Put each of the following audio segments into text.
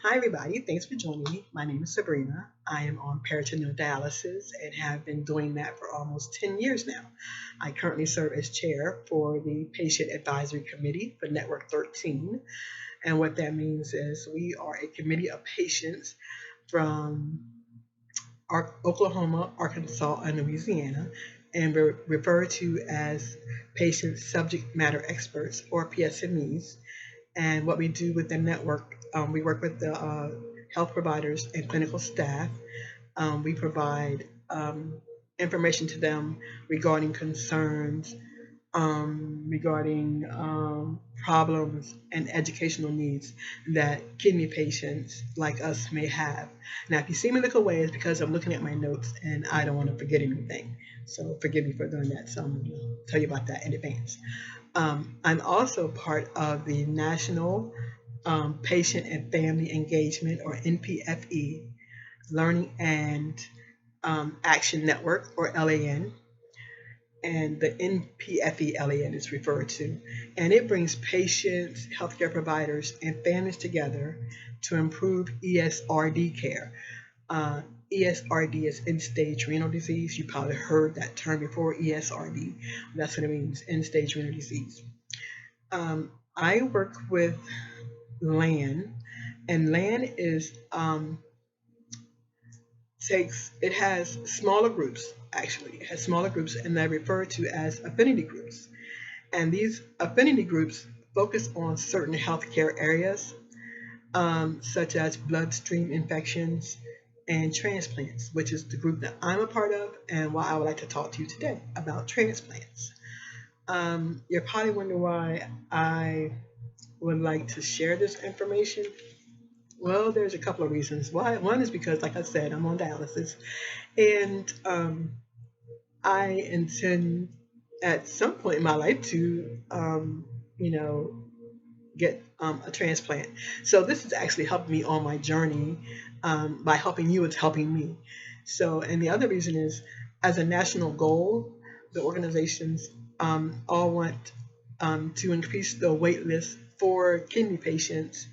Hi, everybody. Thanks for joining me. My name is Sabrina. I am on peritoneal dialysis and have been doing that for almost 10 years now. I currently serve as chair for the Patient Advisory Committee for Network 13. And what that means is we are a committee of patients from Oklahoma, Arkansas, and Louisiana, and we're referred to as patient subject matter experts or PSMEs. And what we do with the network, we work with the health providers and clinical staff. We provide information to them regarding concerns, regarding problems and educational needs that kidney patients like us may have. Now, if you see me look away, it's because I'm looking at my notes and I don't want to forget anything. So forgive me for doing that. So I'm going to tell you about that in advance. I'm also part of the National Patient and Family Engagement, or NPFE, Learning and Action Network, or LAN, and the NPFE-LAN is referred to. And it brings patients, healthcare providers, and families together to improve ESRD care. ESRD is end stage renal disease. You probably heard that term before, ESRD. That's what it means, end stage renal disease. I work with LAN, and LAN is it has smaller groups. Actually, it has smaller groups, and they're referred to as affinity groups. And these affinity groups focus on certain healthcare areas, such as bloodstream infections and transplants, which is the group that I'm a part of, and why I would like to talk to you today about transplants. You're probably wondering why I would like to share this information. Well, there's a couple of reasons why. One is because, like I said, I'm on dialysis, and I intend at some point in my life to, you know, get a transplant. So this is actually helping me on my journey. By helping you, it's helping me. So, and the other reason is, as a national goal, the organizations all want to increase the wait list for kidney patients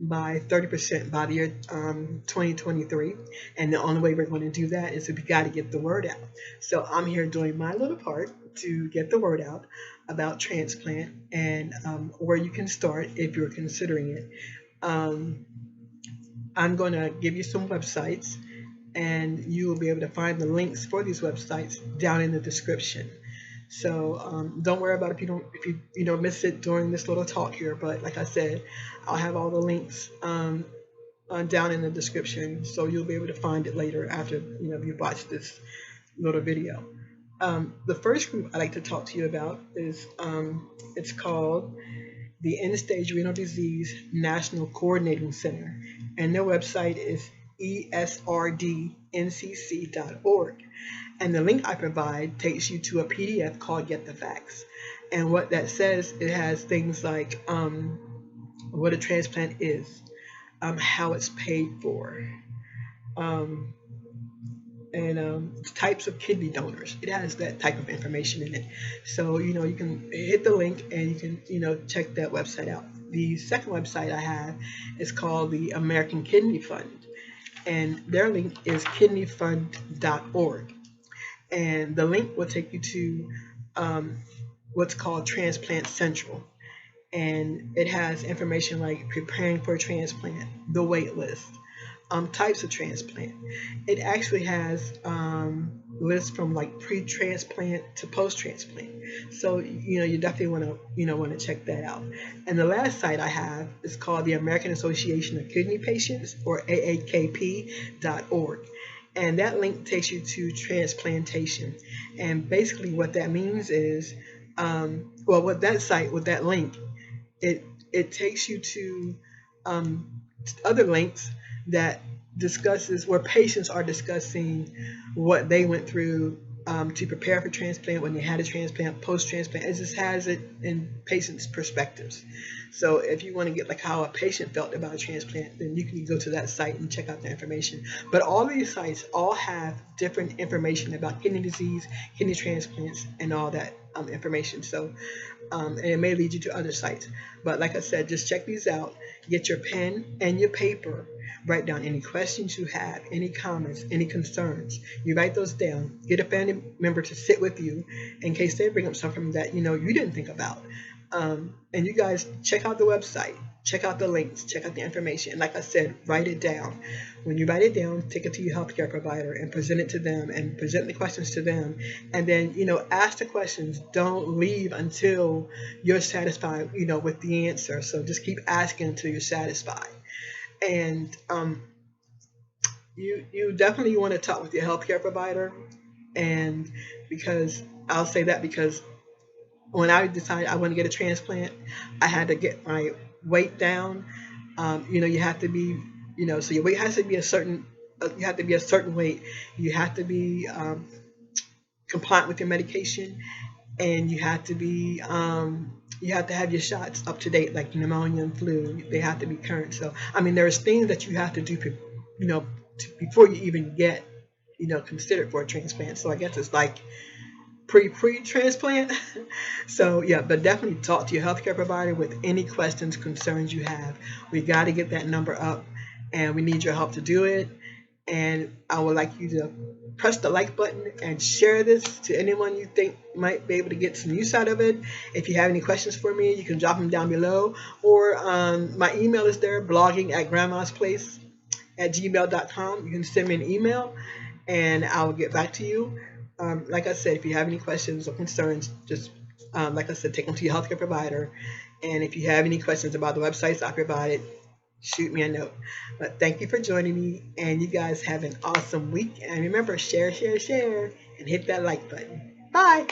by 30% by the year 2023. And the only way we're going to do that is if we got to get the word out. So I'm here doing my little part to get the word out about transplant and where you can start if you're considering it. Um, I'm going to give you some websites, and you will be able to find the links for these websites down in the description. So don't worry about if you miss it during this little talk here. But like I said, I'll have all the links down in the description, so you'll be able to find it later after you watch this little video. The first group I'd like to talk to you about is it's called the End Stage Renal Disease National Coordinating Center, and their website is esrdncc.org. And the link I provide takes you to a PDF called Get the Facts. And what that says, it has things like what a transplant is, how it's paid for, um, and types of kidney donors. It has that type of information in it. So, you can hit the link and you can, check that website out. The second website I have is called the American Kidney Fund, and their link is kidneyfund.org. And the link will take you to what's called Transplant Central. And it has information like preparing for a transplant, the wait list, types of transplant. It actually has lists from like pre-transplant to post-transplant. So you definitely want to check that out. And the last site I have is called the American Association of Kidney Patients, or AAKP.org. And that link takes you to Transplantation. And basically what that means is, with that link, it takes you to other links that discusses where patients are discussing what they went through to prepare for transplant, when they had a transplant, post-transplant. It just has it in patients' perspectives. So if you want to get like how a patient felt about a transplant, then you can go to that site and check out the information. But all of these sites all have different information about kidney disease, kidney transplants, and all that information. So and it may lead you to other sites. But like I said, just check these out. Get your pen and your paper. Write down any questions you have, any comments, any concerns. You write those down. Get a family member to sit with you in case they bring up something that you didn't think about. And you guys check out the website, check out the links, check out the information. And like I said, write it down. When you write it down, take it to your healthcare provider and present it to them and present the questions to them. And then, ask the questions. Don't leave until you're satisfied, with the answer. So just keep asking until you're satisfied. And you definitely want to talk with your healthcare provider. And because I'll say that because when I decided I want to get a transplant, I had to get my weight down. You have to be, so your weight has to be a certain, you have to be a certain weight. You have to be compliant with your medication, and you have to have your shots up to date, like pneumonia and flu. They have to be current. So, I mean, there's things that you have to do, before you even get, considered for a transplant. So I guess it's like pre-transplant. So yeah, but definitely talk to your healthcare provider with any questions, concerns you have. We got to get that number up, and we need your help to do it. And I would like you to press the like button and share this to anyone you think might be able to get some use out of it. If you have any questions for me, you can drop them down below, or my email is there, blogging@grandmasplace at gmail.com. You can send me an email and I will get back to you. Like I said, if you have any questions or concerns, just like I said, take them to your healthcare provider. And if you have any questions about the websites I provided, shoot me a note. But thank you for joining me, and you guys have an awesome week. And remember, share, and hit that like button. Bye.